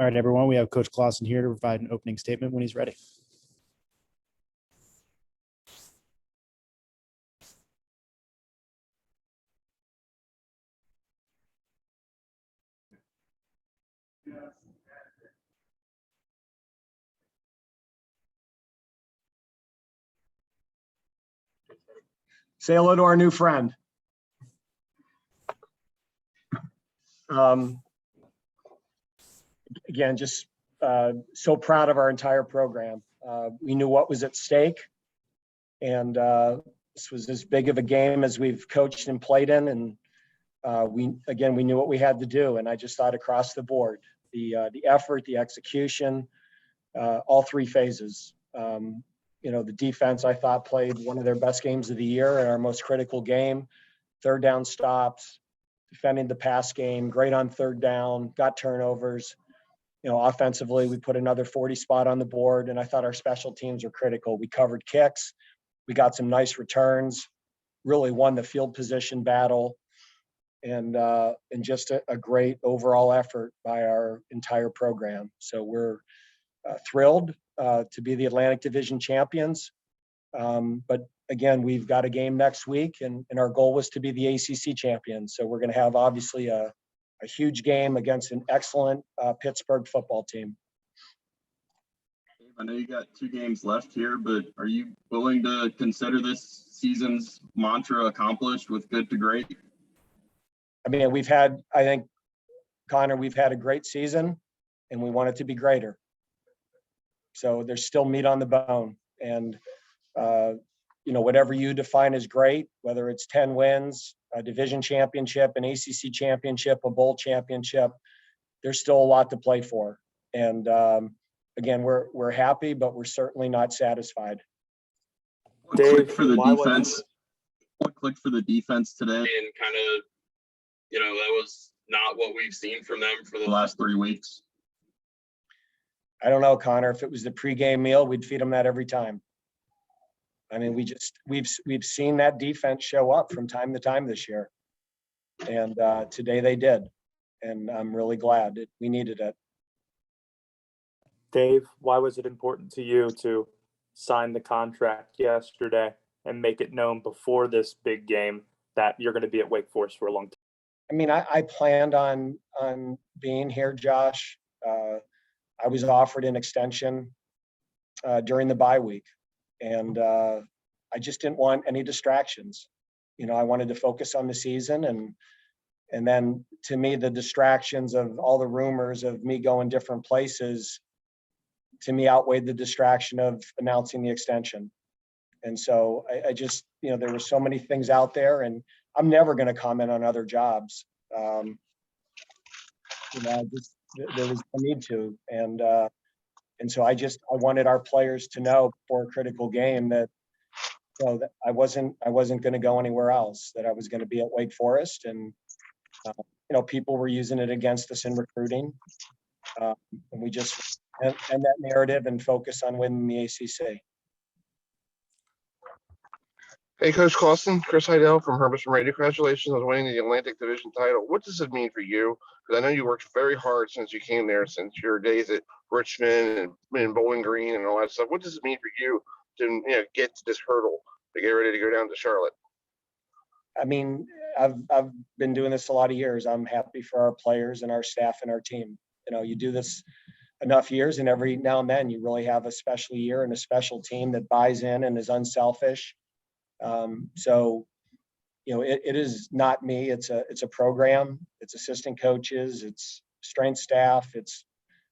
All right, everyone, we have Coach Clawson here to provide an opening statement when he's ready. Say hello to our new friend. Again, just so proud of our entire program. We knew what was at stake, and this was as big of a game as we've coached and played in. And we knew what we had to do. And I just thought across the board, the effort, the execution, all three phases. The defense, I thought, played one of their best games of the year in our most critical game. Third down stops, defending the pass game, great on third down, got turnovers. Offensively, we put another 40 spot on the board, and I thought our special teams were critical. We covered kicks. We got some nice returns, really won the field position battle, and just a great overall effort by our entire program. So we're thrilled to be the Atlantic Division champions. But again, we've got a game next week, and our goal was to be the ACC champions. So we're going to have obviously a huge game against an excellent Pittsburgh football team. I know you got 2 games left here, but are you willing to consider this season's mantra accomplished with good to great? I mean, I think, Connor, we've had a great season, and we want it to be greater. So there's still meat on the bone. And, whatever you define as great, whether it's 10 wins, a division championship, an ACC championship, a bowl championship, there's still a lot to play for. And again, we're happy, but we're certainly not satisfied. What clicked for the defense? What clicked for the defense today? And kind of, that was not what we've seen from them for the last 3 weeks. I don't know, Connor. If it was the pregame meal, we'd feed them that every time. I mean, we've seen that defense show up from time to time this year, and today they did, and I'm really glad that we needed it. Dave, why was it important to you to sign the contract yesterday and make it known before this big game that you're going to be at Wake Forest for a long time? I mean, I planned on being here, Josh. I was offered an extension during the bye week, and I just didn't want any distractions. I wanted to focus on the season, and then to me, the distractions of all the rumors of me going different places, to me, outweighed the distraction of announcing the extension. And so I just, there were so many things out there, and I'm never going to comment on other jobs. There was no need to, and so I wanted our players to know before a critical game that, that I wasn't going to go anywhere else, that I was going to be at Wake Forest, and people were using it against us in recruiting, and we just end that narrative and focus on winning the ACC. Hey, Coach Clawson, Chris Heidel from Hartman Radio. Congratulations on winning the Atlantic Division title. What does it mean for you? Because I know you worked very hard since you came there, since your days at Richmond and Bowling Green and all that stuff. What does it mean for you to get to this hurdle to get ready to go down to Charlotte? I mean, I've been doing this a lot of years. I'm happy for our players and our staff and our team. You do this enough years, and every now and then you really have a special year and a special team that buys in and is unselfish. It is not me. It's a program. It's assistant coaches. It's strength staff. It's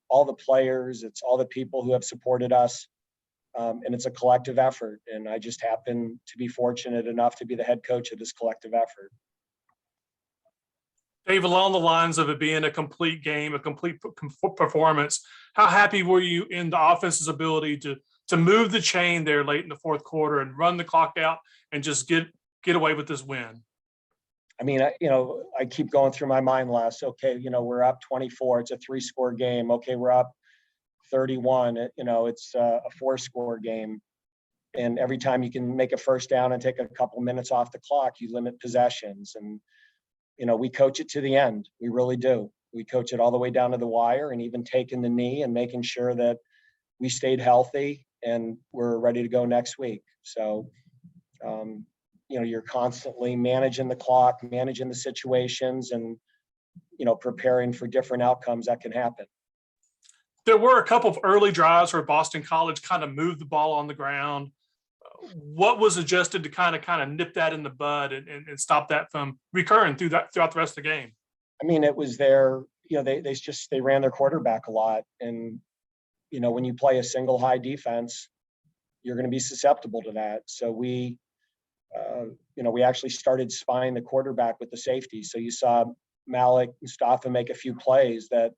all the players. It's all the people who have supported us. And it's a collective effort. And I just happen to be fortunate enough to be the head coach of this collective effort. Dave, along the lines of it being a complete game, a complete performance, how happy were you in the offense's ability to move the chain there late in the fourth quarter and run the clock out and just get away with this win? I mean, I keep going through my mind, Les. Okay, we're up 24. It's a 3-score game. Okay, we're up 31. It's a 4-score game. And every time you can make a first down and take a couple minutes off the clock, you limit possessions. And, we coach it to the end. We really do. We coach it all the way down to the wire, and even taking the knee and making sure that we stayed healthy and we're ready to go next week. So, you're constantly managing the clock, managing the situations, and, preparing for different outcomes that can happen. There were a couple of early drives where Boston College kind of moved the ball on the ground. What was adjusted to kind of nip that in the bud and stop that from recurring throughout the rest of the game? I mean, it was they ran their quarterback a lot. And, when you play a single high defense, you're going to be susceptible to that. So we actually started spying the quarterback with the safety. So you saw Malik Mustafa make a few plays that,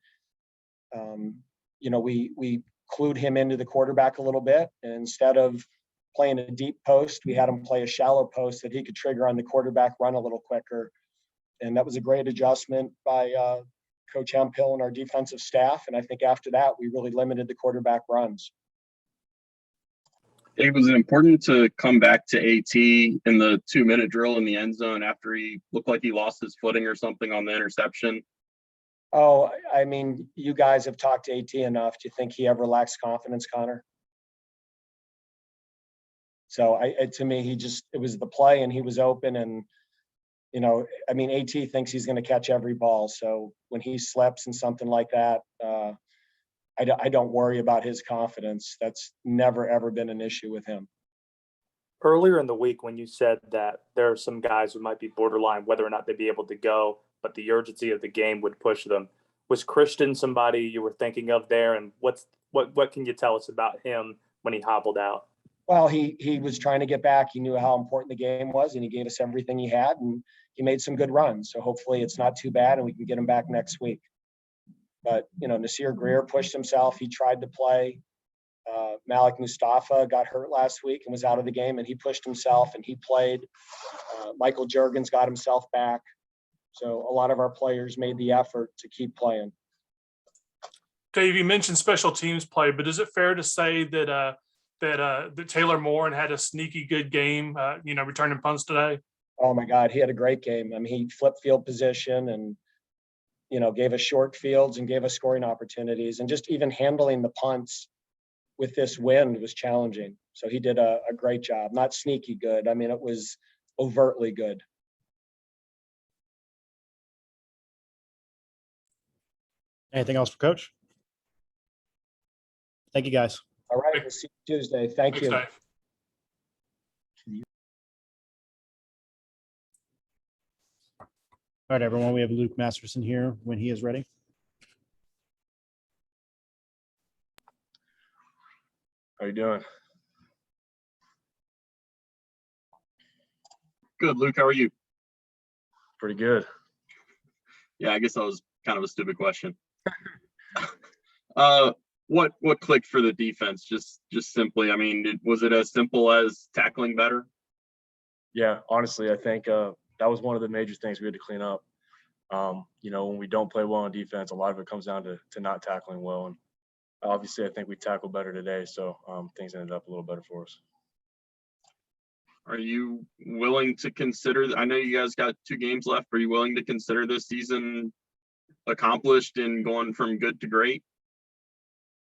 we clued him into the quarterback a little bit. And instead of playing a deep post, we had him play a shallow post that he could trigger on the quarterback run a little quicker. And that was a great adjustment by Coach Hemphill and our defensive staff. And I think after that, we really limited the quarterback runs. It was important to come back to AT in the 2-minute drill in the end zone after he looked like he lost his footing or something on the interception. Oh, I mean, you guys have talked to AT enough. Do you think he ever lacks confidence, Connor? So to me, it was the play and he was open, and, AT thinks he's going to catch every ball. So when he slips and something like that, I don't worry about his confidence. That's never, ever been an issue with him. Earlier in the week, when you said that there are some guys who might be borderline whether or not they'd be able to go, but the urgency of the game would push them, was Christian somebody you were thinking of there? And what can you tell us about him when he hobbled out? Well, he was trying to get back. He knew how important the game was, and he gave us everything he had, and he made some good runs. So hopefully it's not too bad and we can get him back next week. But, Nasir Greer pushed himself. He tried to play. Malik Mustafa got hurt last week and was out of the game, and he pushed himself and he played. Michael Juergens got himself back. So a lot of our players made the effort to keep playing. Dave, you mentioned special teams play, but is it fair to say that Taylor Moore had a sneaky good game, returning punts today? Oh my God, he had a great game. I mean, he flipped field position and, gave us short fields and gave us scoring opportunities, and just even handling the punts with this wind was challenging. So he did a great job. Not sneaky good. I mean, it was overtly good. Anything else for Coach? Thank you, guys. All right, we'll see you Tuesday. Thank Thanks, you. Dave. All right, everyone, we have Luke Masterson here when he is ready. How you doing? Good, Luke. How are you? Pretty good. Yeah, I guess that was kind of a stupid question. What clicked for the defense? Just simply, I mean, was it as simple as tackling better? Yeah, honestly, I think that was one of the major things we had to clean up. When we don't play well on defense, a lot of it comes down to not tackling well. And obviously, I think we tackled better today, so things ended up a little better for us. Are you willing to consider, I know you guys got 2 games left, are you willing to consider this season accomplished and going from good to great?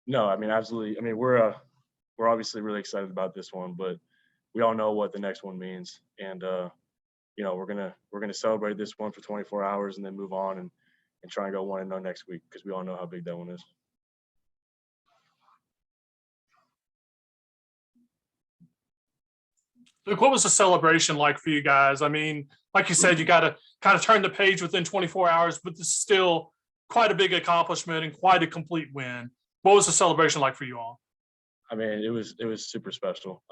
No, I mean, absolutely. I mean, we're obviously really excited about this one, but we all know what the next one means. And, we're gonna celebrate this one for 24 hours and then move on and try and go 1-0 next week, because we all know how big that one is. Luke, what was the celebration like for you guys? I mean, like you said, you got to kind of turn the page within 24 hours, but this is still quite a big accomplishment and quite a complete win. What was the celebration like for you all? I mean, it was super special.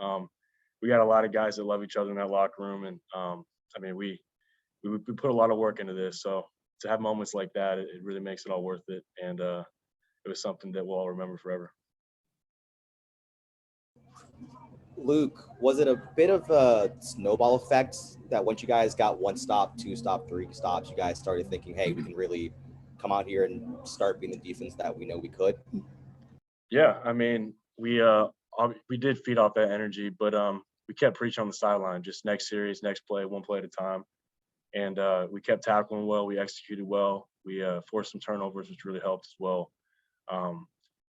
We got a lot of guys that love each other in that locker room, and I mean, we put a lot of work into this. So to have moments like that, it really makes it all worth it, and it was something that we'll all remember forever. Luke, was it a bit of a snowball effect that once you guys got 1 stop, 2 stop, 3 stops, you guys started thinking, hey, we can really come out here and start being the defense that we know we could? Yeah, I mean, we did feed off that energy, but we kept preaching on the sideline, just next series, next play, 1 play at a time. And we kept tackling well. We executed well. We forced some turnovers, which really helped as well.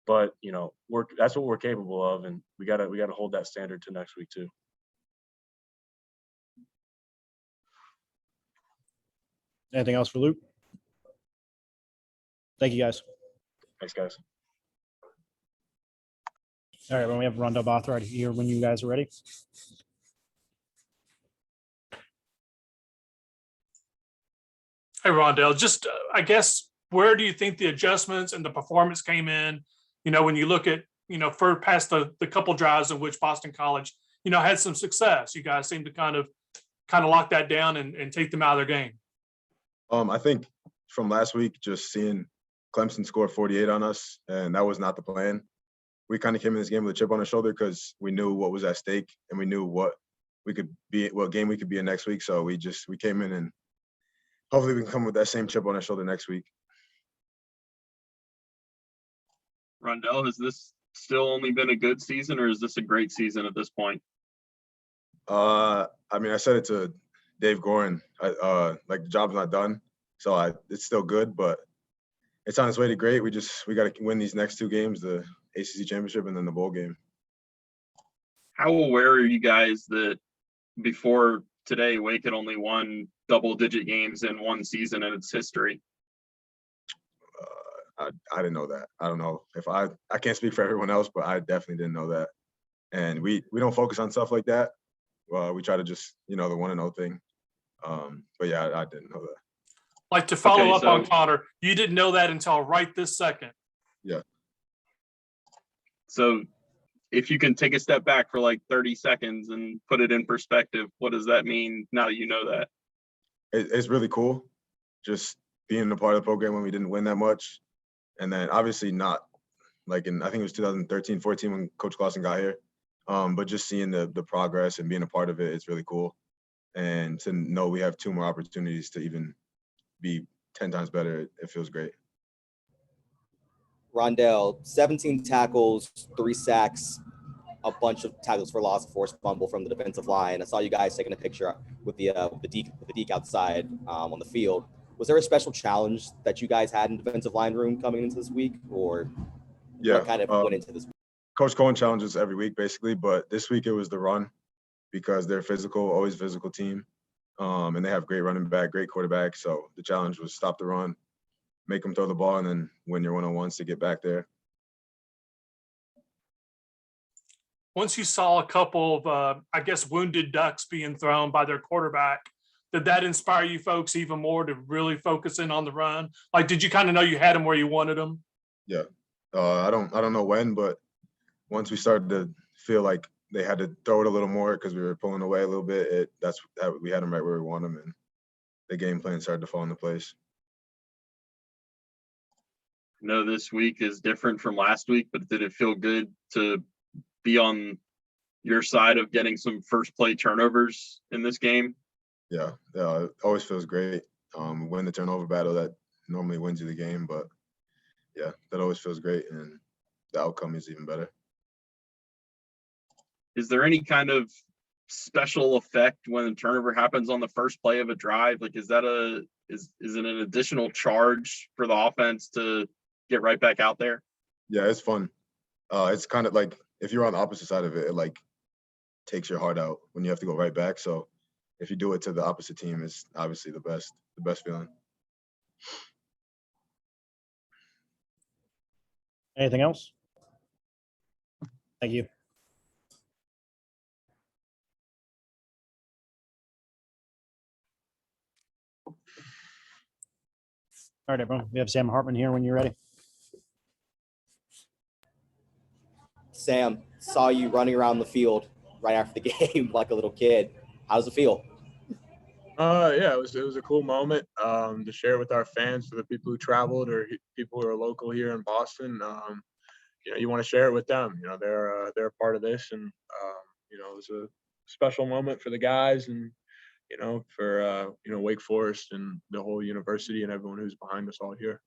But that's what we're capable of, and we gotta hold that standard to next week too. Anything else for Luke? Thank you, guys. Thanks, guys. All right, well, we have Rondell Bothroyd here when you guys are ready. Hey, Rondell, just I guess, where do you think the adjustments and the performance came in? When you look at, for past the couple drives in which Boston College, had some success. You guys seem to kind of lock that down and take them out of their game. I think from last week, just seeing Clemson score 48 on us, and that was not the plan. We kind of came in this game with a chip on our shoulder because we knew what was at stake and we knew what game we could be in next week. So we came in, and hopefully we can come with that same chip on our shoulder next week. Rondell, has this still only been a good season, or is this a great season at this point? I said it to Dave Gorin, the job's not done. So it's still good, but it's on its way to great. We got to win these next two games, the ACC championship and then the bowl game. How aware are you guys that before today, Wake had only won double-digit games in one season in its history? I didn't know that. I don't know if I can't speak for everyone else, but I definitely didn't know that. And we don't focus on stuff like that. We try to just, the 1-0 thing. But yeah, I didn't know that. Like, to follow up on Connor, you didn't know that until right this second. Yeah. So if you can take a step back for like 30 seconds and put it in perspective, what does that mean now that you know that? It's really cool just being a part of the program when we didn't win that much. And then obviously not I think it was 2013, 14 when Coach Clawson got here. But just seeing the progress and being a part of it, it's really cool. And to know we have 2 more opportunities to even be 10 times better, it feels great. Rondell, 17 tackles, 3 sacks, a bunch of tackles for loss, forced fumble from the defensive line. I saw you guys taking a picture with the deke outside on the field. Was there a special challenge that you guys had in defensive line room coming into this week, or what kind of went into this week? Coach Cohen challenges every week basically, but this week it was the run because they're physical, always physical team. And they have great running back, great quarterback. So the challenge was stop the run, make them throw the ball, and then win your one-on-ones to get back there. Once you saw a couple of, wounded ducks being thrown by their quarterback, did that inspire you folks even more to really focus in on the run? Like, did you kind of know you had them where you wanted them? Yeah. I don't know when, but once we started to feel like they had to throw it a little more because we were pulling away a little bit, we had them right where we want them, and the game plan started to fall into place. I know this week is different from last week, but did it feel good to be on your side of getting some first play turnovers in this game? Yeah, it always feels great. Win the turnover battle, that normally wins you the game, but yeah, that always feels great, and the outcome is even better. Is there any kind of special effect when a turnover happens on the first play of a drive? Like, is it an additional charge for the offense to get right back out there? Yeah, it's fun. It's kind of like if you're on the opposite side of it, it takes your heart out when you have to go right back. So if you do it to the opposite team, it's obviously the best feeling. Anything else? Thank you. All right, everyone. We have Sam Hartman here when you're ready. Sam, saw you running around the field right after the game like a little kid. How does it feel? Yeah, it was a cool moment to share with our fans, for the people who traveled or people who are local here in Boston. You want to share it with them. They're a part of this, and it was a special moment for the guys, and for Wake Forest and the whole university and everyone who's behind us all here.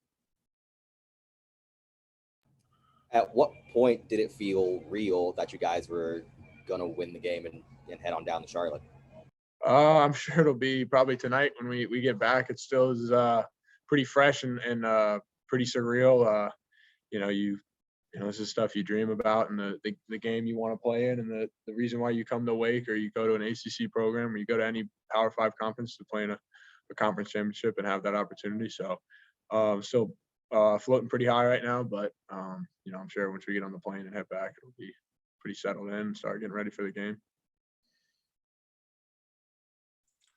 At what point did it feel real that you guys were gonna win the game and head on down to Charlotte? I'm sure it'll be probably tonight when we get back. It still is pretty fresh and pretty surreal. This is stuff you dream about, and the game you want to play in, and the reason why you come to Wake or you go to an ACC program or you go to any Power 5 conference to play in a conference championship and have that opportunity. So still floating pretty high right now, but I'm sure once we get on the plane and head back, it'll be pretty settled in and start getting ready for the game.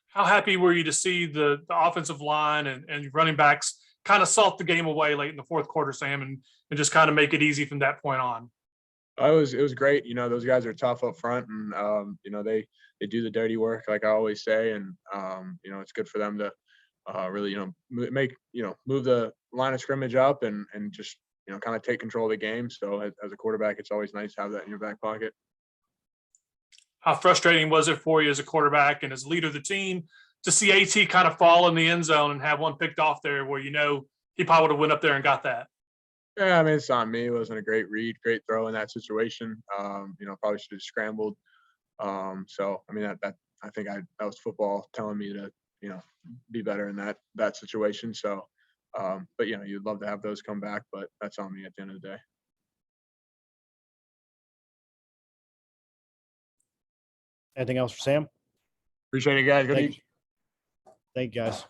How happy were you to see the offensive line and running backs kind of salt the game away late in the fourth quarter, Sam, and just kind of make it easy from that point on? It was great. Those guys are tough up front, and they do the dirty work, like I always say, and it's good for them to really move the line of scrimmage up and just kind of take control of the game. So as a quarterback, it's always nice to have that in your back pocket. How frustrating was it for you as a quarterback and as leader of the team to see AT kind of fall in the end zone and have one picked off there where he probably would have went up there and got that? Yeah, I mean, it's on me. It wasn't a great read, great throw in that situation. Probably should have scrambled. So I mean, that I think that was football telling me to be better in that situation. So, but you'd love to have those come back, but that's on me at the end of the day. Anything else for Sam? Appreciate it, guys. Good Thank evening. you. Thank you, guys.